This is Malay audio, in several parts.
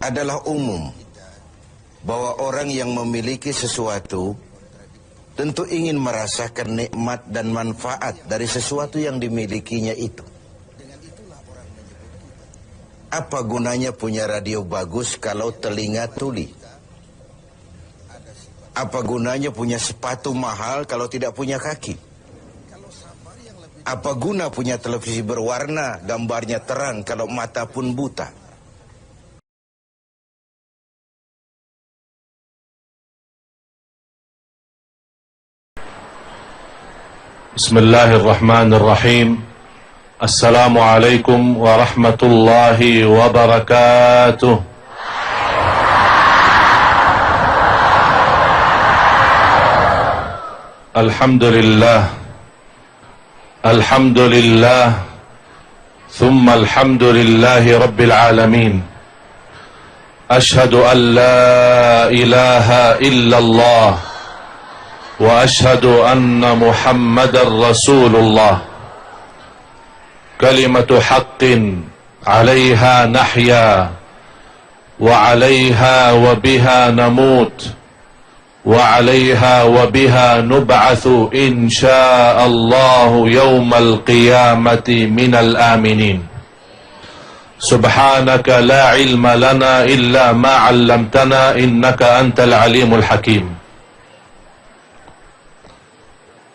adalah umum bahwa orang yang memiliki sesuatu tentu ingin merasakan nikmat dan manfaat dari sesuatu yang dimilikinya itu. Apa gunanya punya radio bagus kalau telinga tuli? Apa gunanya punya sepatu mahal kalau tidak punya kaki? Apa guna punya televisi berwarna, gambarnya terang kalau mata pun buta? Bismillahirrahmanirrahim. Assalamualaikum warahmatullahi wabarakatuh. Alhamdulillah. Alhamdulillah. Thumma alhamdulillahi rabbil alamin. Ashhadu an la ilaha illallah. وأشهد أن محمد رسول الله كلمة حق عليها نحيا وعليها وبها نموت وعليها وبها نبعث إن شاء الله يوم القيامة من الآمنين سبحانك لا علم لنا إلا ما علمتنا إنك أنت العليم الحكيم.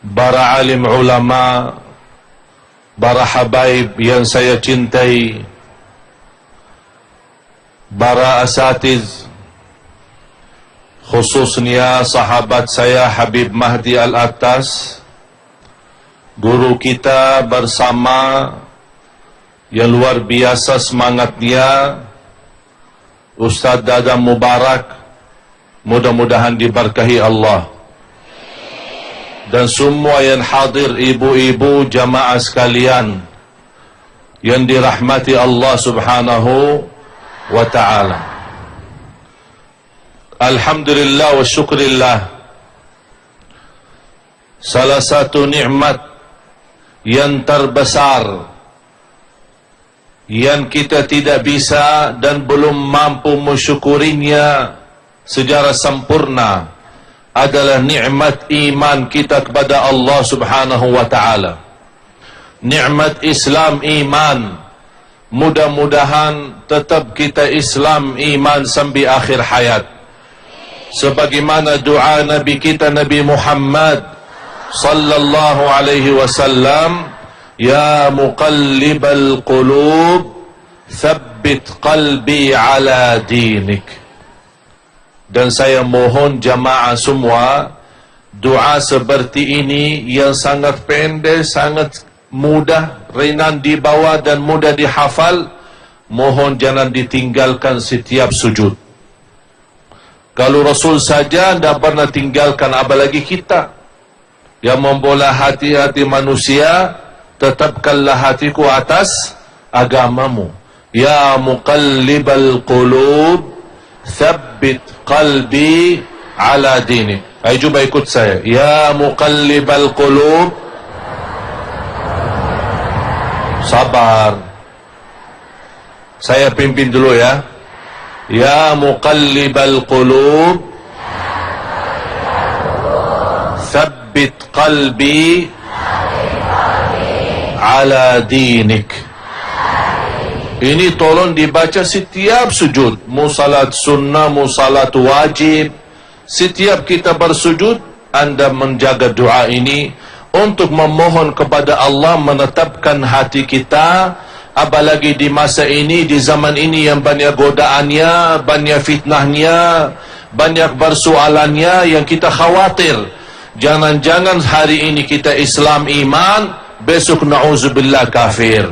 Para alim ulama, para habaib yang saya cintai, para asatiz, khususnya sahabat saya Habib Mahdi Al-Attas, guru kita bersama yang luar biasa semangatnya, Ustaz Dadang Mubarak, mudah-mudahan diberkahi Allah. Dan semua yang hadir, ibu-ibu jamaah sekalian yang dirahmati Allah subhanahu wa ta'ala. Alhamdulillah wa syukrillah. Salah satu nikmat yang terbesar yang kita tidak bisa dan belum mampu mensyukurinya secara sempurna adalah nikmat iman kita kepada Allah subhanahu wa ta'ala. Nikmat Islam iman. Mudah-mudahan tetap kita Islam iman sampai akhir hayat. Sebagaimana doa Nabi kita Nabi Muhammad sallallahu alaihi wasallam, Ya muqallibal qulub, thabbit qalbi ala dinik. Dan saya mohon jamaah semua, doa seperti ini yang sangat pendek, sangat mudah, ringan dibawa dan mudah dihafal, mohon jangan ditinggalkan setiap sujud. Kalau Rasul saja tidak pernah tinggalkan, apalagi kita yang membola hati-hati manusia, tetapkanlah hatiku atas agamamu. Ya muqallibal qulub, thabbit qalbi ala dini. Ayo cuba ikut saya. Ya muqallibal qulub. Sabar. Saya pimpin dulu ya. Ya muqallibal qulub, thabbit qalbi ala dinik. Ini tolong dibaca setiap sujud. Musalat sunnah, musalat wajib. Setiap kita bersujud, anda menjaga doa ini untuk memohon kepada Allah menetapkan hati kita. Apalagi di masa ini, di zaman ini yang banyak godaannya, banyak fitnahnya, banyak persoalannya yang kita khawatir. Jangan-jangan hari ini kita Islam iman, besok na'udzubillah kafir.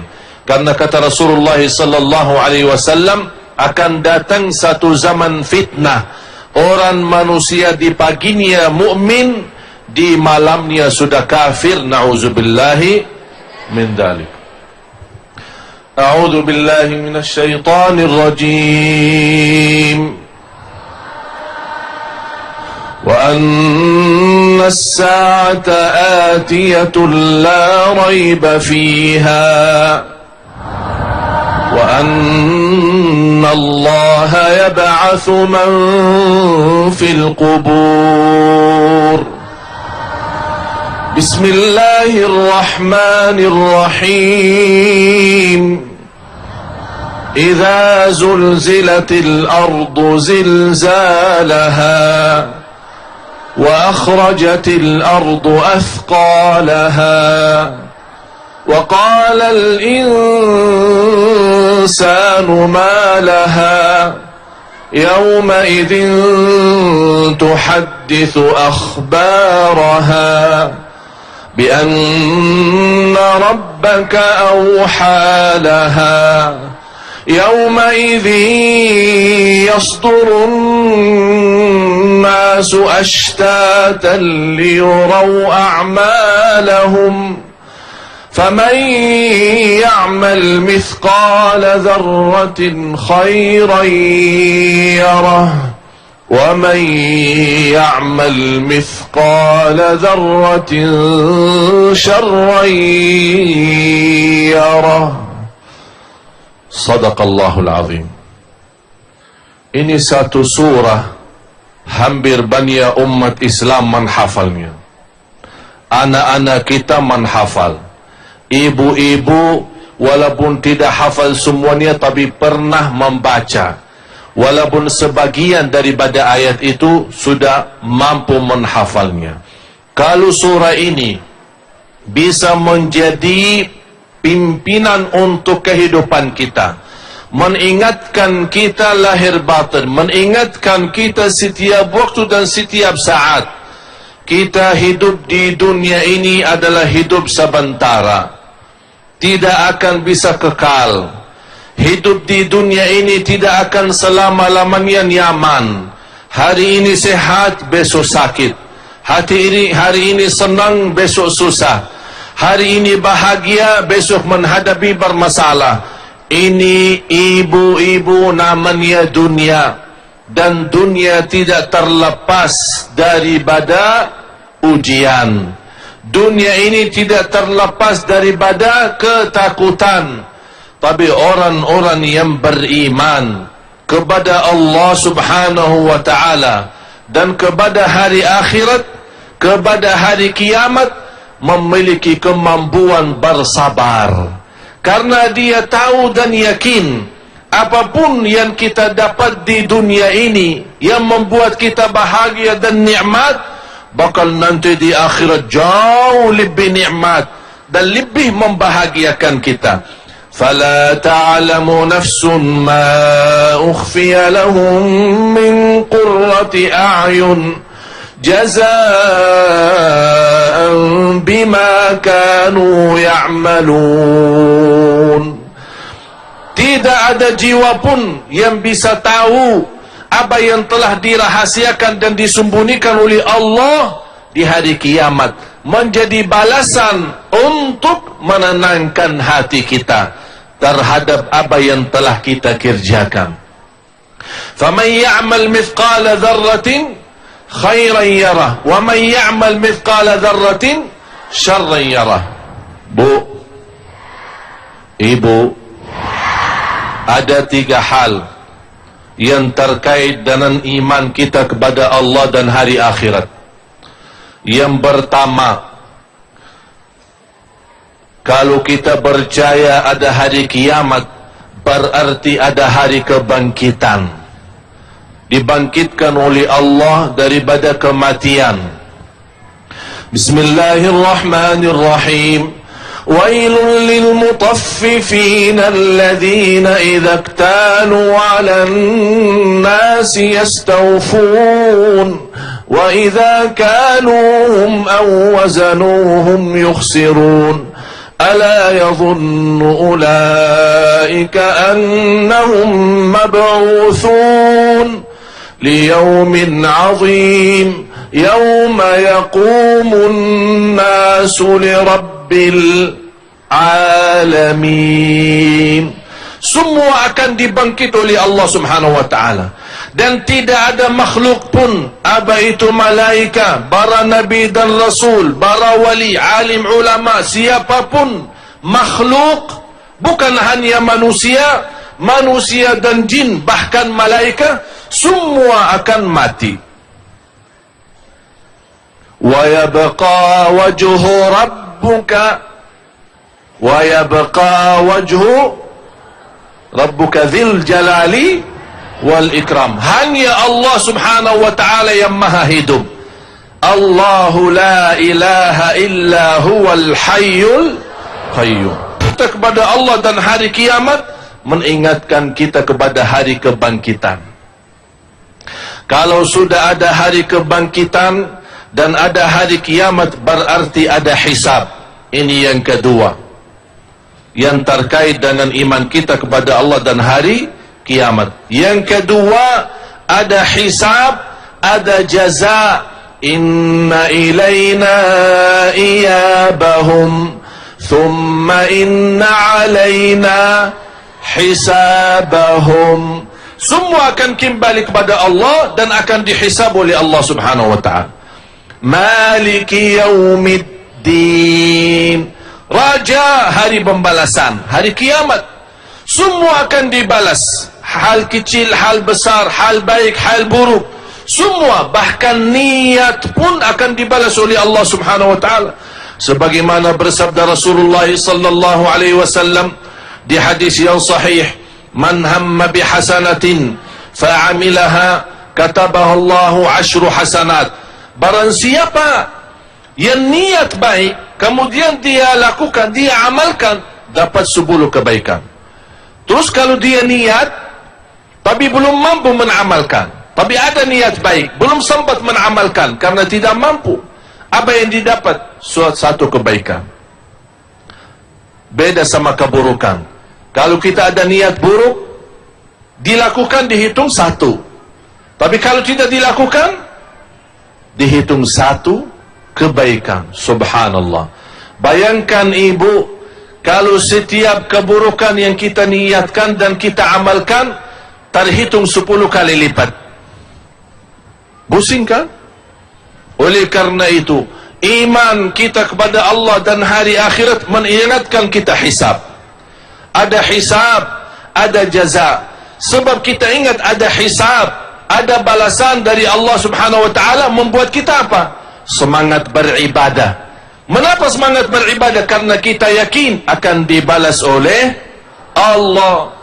Karena kata Rasulullah sallallahu alaihi wasallam, akan datang satu zaman fitnah. Orang manusia di paginya mukmin, di malamnya sudah kafir. Na'udzubillahi min dzalik. A'udzu billahi minasy syaithanir rajim. Wa anna as-sa'ata atiyatun la raiba fiha. وأن الله يبعث من في القبور. بسم الله الرحمن الرحيم. إذا زلزلت الأرض زلزالها وأخرجت الأرض أثقالها وقال الإنسان ما لها يومئذ تحدث أخبارها بأن ربك أوحى لها يومئذ يصدر الناس أشتاتا ليروا أعمالهم فمن يعمل مثقال ذرة خيرا يره ومن يعمل مثقال ذرة شرا يره. Sadaqallahul Azim. Ini satu surah hampir banyak umat Islam menghafalnya. Anak-anak kita menghafal. Ibu-ibu walaupun tidak hafal semuanya tapi pernah membaca. Walaupun sebagian daripada ayat itu sudah mampu menghafalnya. Kalau surah ini bisa menjadi pimpinan untuk kehidupan kita, mengingatkan kita lahir batin, mengingatkan kita setiap waktu dan setiap saat. Kita hidup di dunia ini adalah hidup sementara, tidak akan bisa kekal. Hidup di dunia ini tidak akan selama-lamanya nyaman. Hari ini sehat, besok sakit. Hari ini senang, besok susah. Hari ini bahagia, besok menghadapi bermasalah. Ini ibu-ibu namanya dunia. Dan dunia tidak terlepas daripada ujian. Dunia ini tidak terlepas daripada ketakutan. Tapi orang-orang yang beriman kepada Allah subhanahu wa ta'ala dan kepada hari akhirat, kepada hari kiamat, memiliki kemampuan bersabar. Karena dia tahu dan yakin apapun yang kita dapat di dunia ini yang membuat kita bahagia dan nikmat, bakal nanti di akhirat jauh lebih nikmat dan lebih membahagiakan kita. فلا تعلم نفس ما أخفي لهم من قرة أعين جزاء بما كانوا يعملون. Tidak ada jiwa pun yang bisa tahu apa yang telah dirahasiakan dan disembunyikan oleh Allah di hari kiamat, menjadi balasan untuk menenangkan hati kita terhadap apa yang telah kita kerjakan. Faman ya'mal mithqala dzarratin khairan yarah wa man ya'mal mithqala dzarratin syarran yarah. Bu, ibu, ada 3 hal yang terkait dengan iman kita kepada Allah dan hari akhirat. Yang pertama, kalau kita percaya ada hari kiamat, berarti ada hari kebangkitan. Dibangkitkan oleh Allah daripada kematian. Bismillahirrahmanirrahim. Wailul lil mutaffifin alladhina idza iktalu 'alan nasi yastawfun wa idza kaluhum aw wazanuhum yukhsirun. ألا يظن أولئك أنهم مبعوثون ليوم عظيم يوم يقوم الناس لرب العالمين. Semua akan dibangkit oleh Allah subhanahu wa ta'ala. Dan tidak ada makhluk pun, apa itu malaika, para nabi dan rasul, para wali, alim, ulama, siapapun makhluk, bukan hanya manusia, manusia dan jin, bahkan malaikat, semua akan mati. Wa yabqa wajhu rabbuka dzil jalali wal ikram. Hanya Allah subhanahu wa ta'ala yang maha hidup. Allahu la ilaha illa huwal hayyul qayyum. Kita kepada Allah dan hari kiamat mengingatkan kita kepada hari kebangkitan. Kalau sudah ada hari kebangkitan dan ada hari kiamat, berarti ada hisab. Ini yang kedua, yang terkait dengan iman kita kepada Allah dan hari kiamat. Yang kedua, ada hisab, ada jaza. Inna ilayna iyabahum thumma inna alayna hisabahum. Semua akan kembali kepada Allah dan akan dihisab oleh Allah subhanahu wa ta'ala. Maliki yaumiddin, raja hari pembalasan, hari kiamat. Semua akan dibalas, hal kecil, hal besar, hal baik, hal buruk, semua, bahkan niat pun akan dibalas oleh Allah subhanahu wa ta'ala. Sebagaimana bersabda Rasulullah sallallahu alaihi wasallam di hadis yang sahih, man hamma bihasanatin fa'amilaha katabaha Allahu 10 hasanat. Barang siapa yang niat baik kemudian dia lakukan, dia amalkan, dapat 10 kebaikan. Terus kalau dia niat tapi belum mampu mengamalkan, tapi ada niat baik, belum sempat mengamalkan karena tidak mampu, apa yang didapat? Satu kebaikan. Beda sama keburukan. Kalau kita ada niat buruk, dilakukan dihitung 1. Tapi kalau tidak dilakukan, dihitung 1 kebaikan. Subhanallah. Bayangkan ibu, kalau setiap keburukan yang kita niatkan dan kita amalkan terhitung 10 kali lipat. Pusing kan? Oleh karena itu, iman kita kepada Allah dan hari akhirat mengingatkan kita hisab. Ada hisab, ada jaza. Sebab kita ingat ada hisab, ada balasan dari Allah subhanahu wa ta'ala, membuat kita apa? Semangat beribadah. Mengapa semangat beribadah? Karena kita yakin akan dibalas oleh Allah.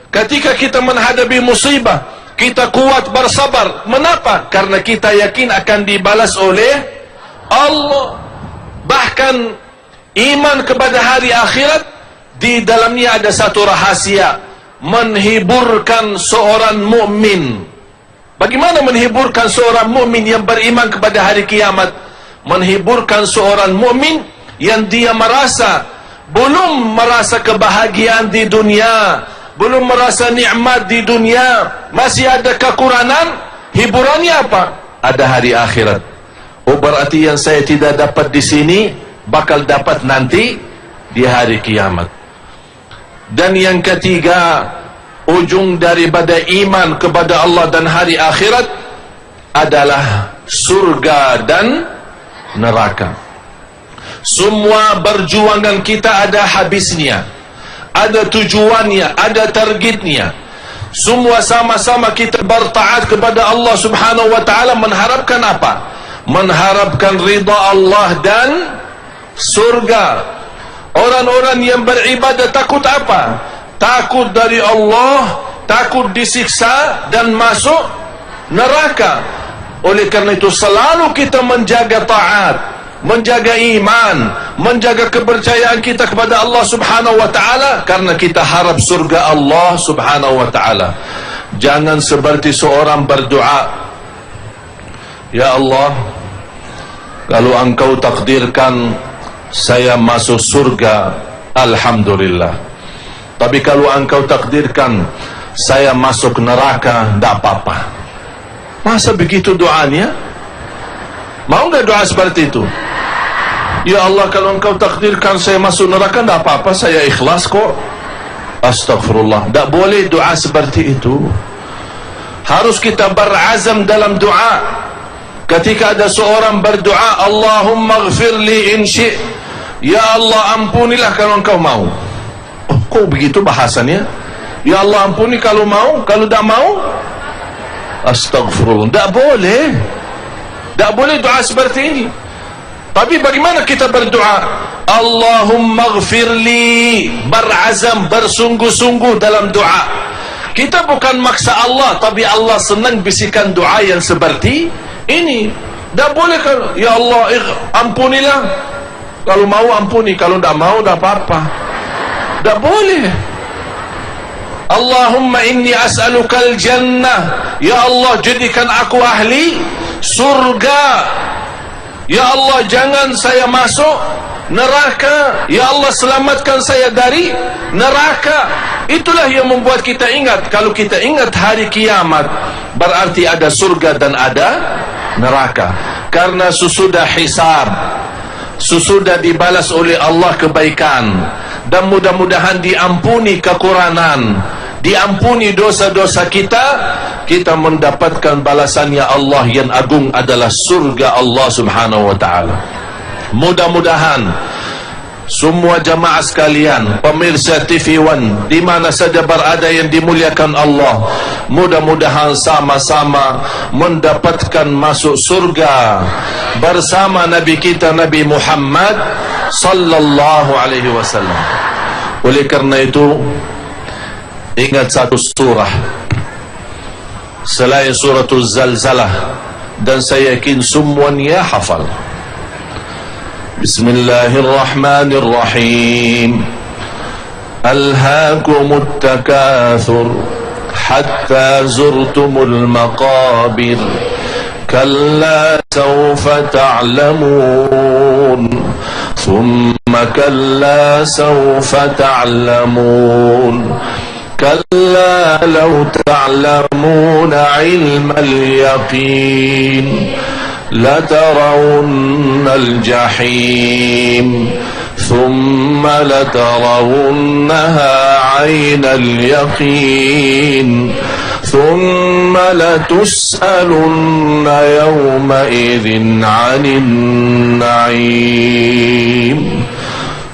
Ketika kita menghadapi musibah, kita kuat bersabar. Mengapa? Karena kita yakin akan dibalas oleh Allah. Bahkan iman kepada hari akhirat, di dalamnya ada satu rahasia, menghiburkan seorang mukmin. Bagaimana menghiburkan seorang mukmin yang beriman kepada hari kiamat? Menghiburkan seorang mukmin yang dia belum merasa kebahagiaan di dunia, belum merasa nikmat di dunia, masih ada kekurangan. Hiburannya apa? Ada hari akhirat. Oh, berarti yang saya tidak dapat di sini bakal dapat nanti di hari kiamat. Dan yang ketiga, ujung daripada iman kepada Allah dan hari akhirat adalah surga dan neraka. Semua perjuangan kita ada habisnya, ada tujuannya, ada targetnya. Semua sama-sama kita bertaat kepada Allah subhanahu wa ta'ala, mengharapkan apa? Mengharapkan ridha Allah dan surga. Orang-orang yang beribadah takut apa? Takut dari Allah, takut disiksa dan masuk neraka. Oleh karena itu selalu kita menjaga taat, menjaga iman, menjaga kepercayaan kita kepada Allah subhanahu wa ta'ala, karena kita harap surga Allah subhanahu wa ta'ala. Jangan seperti seorang berdoa, ya Allah, kalau engkau takdirkan saya masuk surga, alhamdulillah. Tapi kalau engkau takdirkan saya masuk neraka, tidak apa-apa. Masa begitu doanya? Mau nggak doa seperti itu? Ya Allah, kalau engkau takdirkan saya masuk neraka, tidak apa-apa, saya ikhlas kok. Astaghfirullah. Tidak boleh doa seperti itu. Harus kita berazam dalam doa. Ketika ada seorang berdoa, Allahumma ghfirli in syi', ya Allah ampunilah kalau engkau mau. Oh, kok begitu bahasanya? Ya Allah ampuni kalau mau, kalau tak mau, astagfirullah. Tak boleh. Tak boleh doa seperti ini. Tapi bagaimana kita berdoa? Allahumma ghfirli, berazam, bersungguh-sungguh dalam doa. Kita bukan maksa Allah, tapi Allah senang bisikan doa yang seperti ini. Tak boleh kan, ya Allah ampunilah, kalau mau ampuni, kalau tak mau tak apa-apa. Tak boleh. Allahumma inni as'alukal jannah, ya Allah jadikan aku ahli surga. Ya Allah jangan saya masuk neraka. Ya Allah selamatkan saya dari neraka. Itulah yang membuat kita ingat. Kalau kita ingat hari kiamat, berarti ada surga dan ada neraka. Karena sesudah hisab, sesudah dibalas oleh Allah kebaikan, dan mudah-mudahan diampuni kekurangan, diampuni dosa-dosa kita, kita mendapatkan balasannya Allah yang agung adalah surga Allah subhanahu wa ta'ala. Mudah-mudahan semua jamaah sekalian, pemirsa TV One di mana saja berada yang dimuliakan Allah, mudah-mudahan sama-sama mendapatkan masuk surga bersama Nabi kita Nabi Muhammad sallallahu alaihi wasallam. Oleh kerana itu, ingat satu surah selain suratul Zalzalah, dan saya yakin semuanya hafal. Bismillahirrahmanirrahim. Alhaakumut takathur hatta zurtumul maqabir. Kalla sawfa ta'lamun. Thumma kalla sawfa ta'lamun. كلا لو تعلمون علم اليقين لترون الجحيم ثم لترونها عين اليقين ثم لتسألن يومئذ عن النعيم.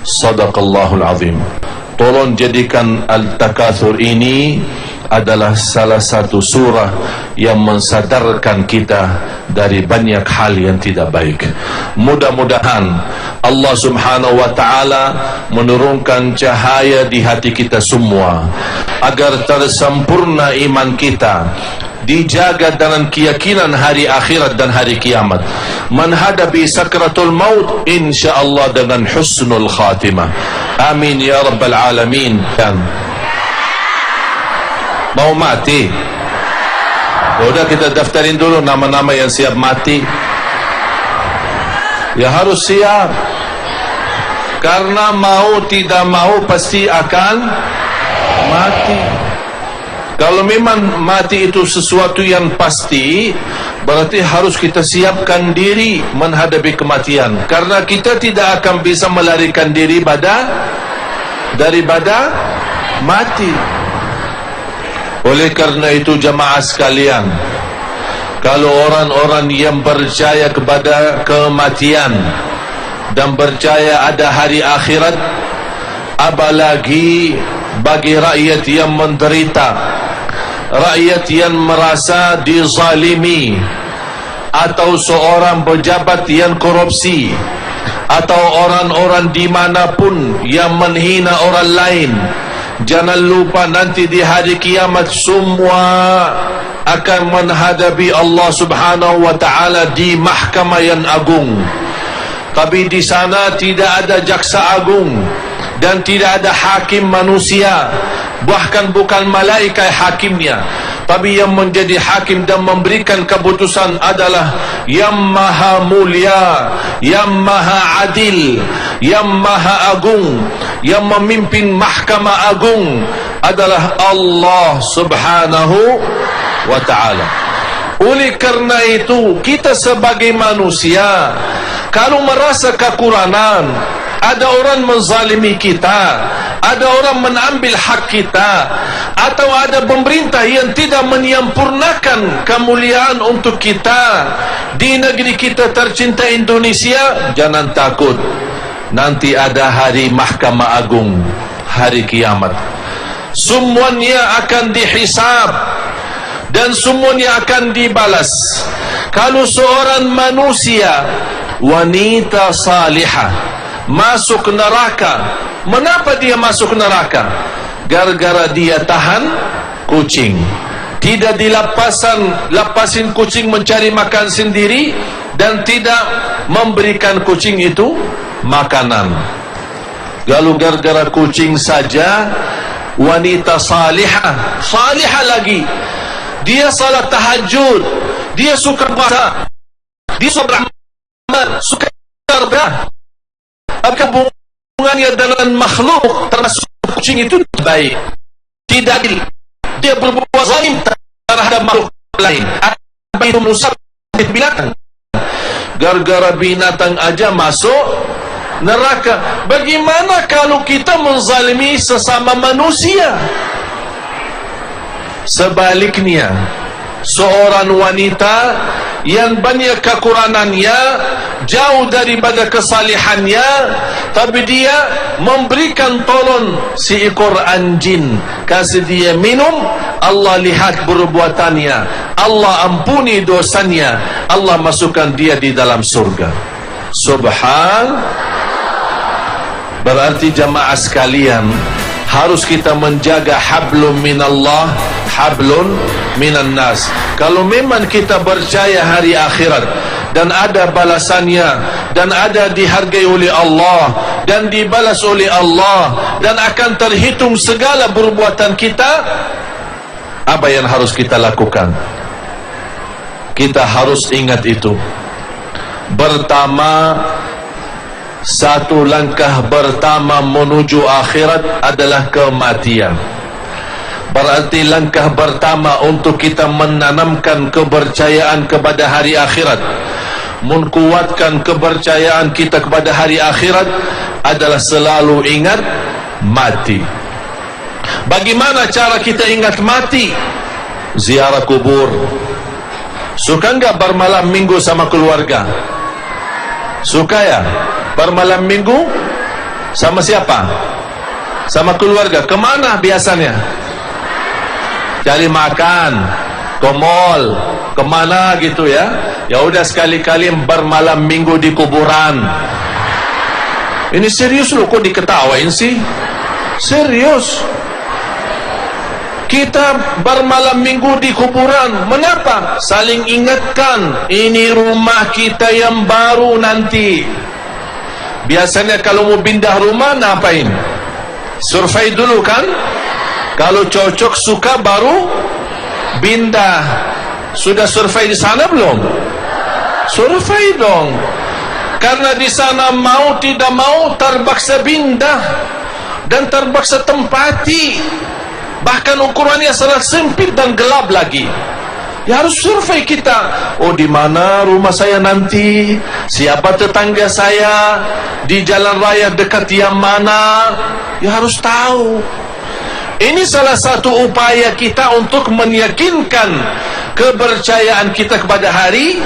صدق الله العظيم. Tolong jadikan Al-Takatsur ini adalah salah satu surah yang mensadarkan kita dari banyak hal yang tidak baik. Mudah-mudahan Allah subhanahu wa ta'ala menurunkan cahaya di hati kita semua, agar tersempurna iman kita, dijaga dengan keyakinan hari akhirat dan hari kiamat, menghadapi sakratul maut insyaallah dengan husnul khatimah. Amin ya rabbal alamin. Mau mati? Udah kita daftarin dulu nama-nama yang siap mati. Ya harus siap, karena mau tidak mau pasti akan mati. Kalau memang mati itu sesuatu yang pasti, berarti harus kita siapkan diri menghadapi kematian. Karena kita tidak akan bisa melarikan diri daripada mati. Oleh karena itu jamaah sekalian, kalau orang-orang yang percaya kepada kematian dan percaya ada hari akhirat, apalagi bagi rakyat yang menderita, rakyat yang merasa dizalimi, atau seorang pejabat yang korupsi, atau orang-orang dimanapun yang menghina orang lain, jangan lupa nanti di hari kiamat semua akan menghadapi Allah subhanahu wa ta'ala di mahkamah yang agung. Tapi di sana tidak ada jaksa agung dan tidak ada hakim manusia, bahkan bukan malaikat hakimnya, tapi yang menjadi hakim dan memberikan keputusan adalah yang maha mulia, yang maha adil, yang maha agung. Yang memimpin mahkamah agung adalah Allah subhanahu wa ta'ala. Oleh kerana itu, kita sebagai manusia, kalau merasa kekurangan, ada orang menzalimi kita, ada orang mengambil hak kita, atau ada pemerintah yang tidak menyempurnakan kemuliaan untuk kita di negeri kita tercinta Indonesia, jangan takut. Nanti ada hari mahkamah agung, hari kiamat. semuanya akan dihisab dan semuanya akan dibalas. Kalau seorang manusia, wanita salihah, masuk neraka, mengapa dia masuk neraka? Gara-gara dia tahan kucing, tidak lapasin kucing mencari makan sendiri, dan tidak memberikan kucing itu makanan. Kalau gara-gara kucing saja, wanita salihah lagi, dia salat tahajud, dia suka puasa, dia suka beramal, suka berdoa, apa hubungannya dengan makhluk termasuk kucing itu baik, tidak adil, dia berbuat zalim terhadap makhluk lain. Apa itu merusak binatang? Gara-gara binatang aja masuk neraka. Bagaimana kalau kita menzalimi sesama manusia? Sebaliknya, seorang wanita yang banyak kekurangannya, jauh daripada kesalihannya, tapi dia memberikan tolong seekor anjing, kasih dia minum, Allah lihat perbuatannya, Allah ampuni dosanya, Allah masukkan dia di dalam surga. Berarti jamaah sekalian, harus kita menjaga hablum minallah, hablun minan nas. Kalau memang kita percaya hari akhirat dan ada balasannya, dan ada dihargai oleh Allah dan dibalas oleh Allah, dan akan terhitung segala perbuatan kita, apa yang harus kita lakukan? Kita harus ingat itu. Satu langkah pertama menuju akhirat adalah kematian. Berarti langkah pertama untuk kita menanamkan kepercayaan kepada hari akhirat, menguatkan kepercayaan kita kepada hari akhirat, adalah selalu ingat mati. Bagaimana cara kita ingat mati? Ziarah kubur. Suka enggak bermalam minggu sama keluarga? Suka ya? Bermalam minggu sama siapa? Sama keluarga. Kemana biasanya? Cari makan, ke mall, kemana gitu ya? Ya udah, sekali-kali bermalam minggu di kuburan. Ini serius loh, kok diketawain sih? Serius. Kita bermalam minggu di kuburan. Mengapa? Saling ingatkan, ini rumah kita yang baru nanti. Biasanya kalau mau pindah rumah, ngapain? Survei dulu kan? Kalau cocok, suka, baru pindah. Sudah survei di sana belum? Survei dong. Karena di sana mau tidak mau terpaksa pindah dan terpaksa tempati. Bahkan ukurannya sangat sempit dan gelap lagi. Ya harus survei kita. Oh, di mana rumah saya nanti? Siapa tetangga saya? Di jalan raya dekat yang mana? Ya harus tahu. Ini salah satu upaya kita untuk meyakinkan kepercayaan kita kepada hari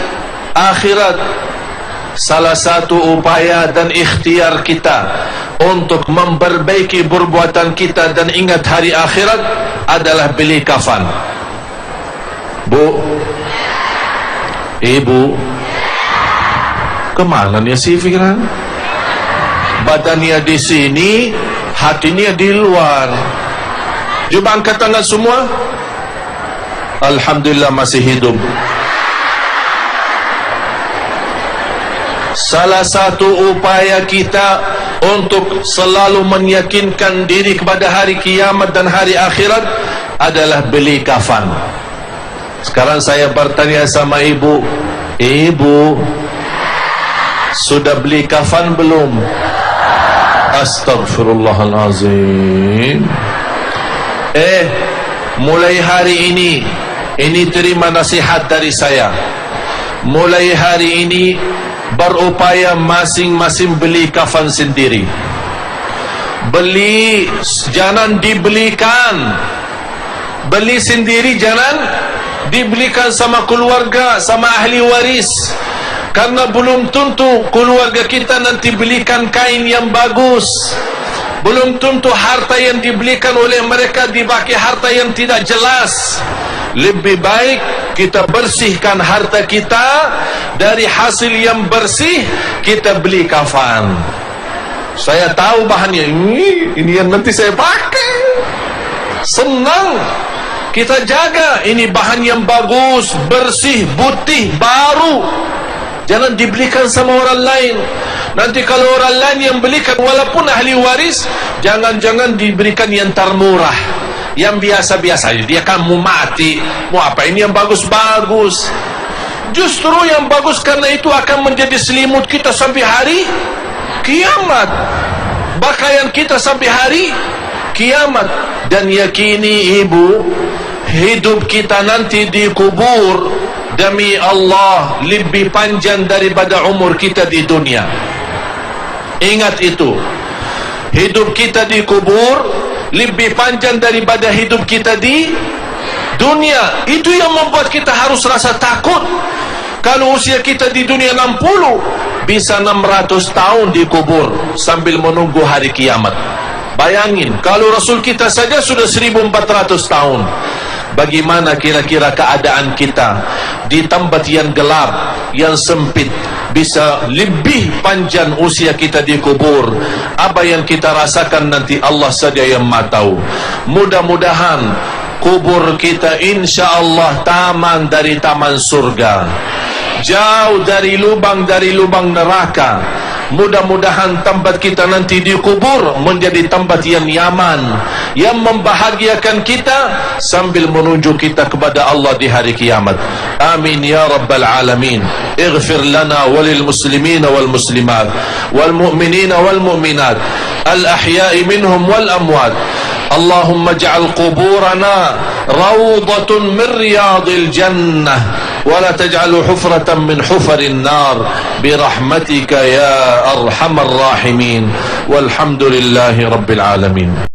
akhirat. Salah satu upaya dan ikhtiar kita untuk memperbaiki perbuatan kita dan ingat hari akhirat adalah beli kafan. Bu, ibu, kemana nih si fikiran? Badannya di sini, hatinya di luar. Coba angkat tangan semua. Alhamdulillah masih hidup. Salah satu upaya kita untuk selalu meyakinkan diri kepada hari kiamat dan hari akhirat adalah beli kafan. Sekarang saya bertanya sama ibu, ibu sudah beli kafan belum? Astagfirullahalazim. Mulai hari ini terima nasihat dari saya. Mulai hari ini berupaya masing-masing beli kafan sendiri. Beli, jangan dibelikan. Beli sendiri, jangan dibelikan sama keluarga, sama ahli waris. Karena belum tentu keluarga kita nanti belikan kain yang bagus. Belum tentu harta yang dibelikan oleh mereka dipakai harta yang tidak jelas. Lebih baik kita bersihkan harta kita, dari hasil yang bersih kita beli kafan. Saya tahu bahannya, ini yang nanti saya pakai. Senang. Kita jaga, ini bahan yang bagus, bersih, putih, baru. Jangan dibelikan sama orang lain. Nanti kalau orang lain yang belikan, walaupun ahli waris, jangan-jangan diberikan yang termurah, yang biasa-biasa. Dia kan mau mati, mau apa, ini yang bagus-bagus. Justru yang bagus, karena itu akan menjadi selimut kita sampai hari kiamat, pakaian kita sampai hari kiamat. Dan yakini ibu, hidup kita nanti di kubur, demi Allah, lebih panjang daripada umur kita di dunia. Ingat itu, hidup kita di kubur lebih panjang daripada hidup kita di dunia. Itu yang membuat kita harus rasa takut. Kalau usia kita di dunia 60, bisa 600 tahun di kubur sambil menunggu hari kiamat. Bayangin, kalau Rasul kita saja sudah 1400 tahun. Bagaimana kira-kira keadaan kita di tempat yang gelap, yang sempit, bisa lebih panjang usia kita di kubur. Apa yang kita rasakan nanti Allah saja yang maha tahu. Mudah-mudahan kubur kita insya Allah taman dari taman surga, jauh dari lubang neraka. Mudah-mudahan tempat kita nanti di kubur menjadi tempat yang nyaman, yang membahagiakan kita sambil menuju kita kepada Allah di hari kiamat. Amin ya rabbal alamin. Ighfir lana walil muslimina wal muslimat wal mu'minina wal mu'minat al ahya'i minhum wal amwat. Allahumma ij'al quburana rawdatun min riyadil jannah wa la taj'alhu hufratan min hufarin nar birahmatika ya arhamar rahimin. Walhamdulillahi rabbil alamin.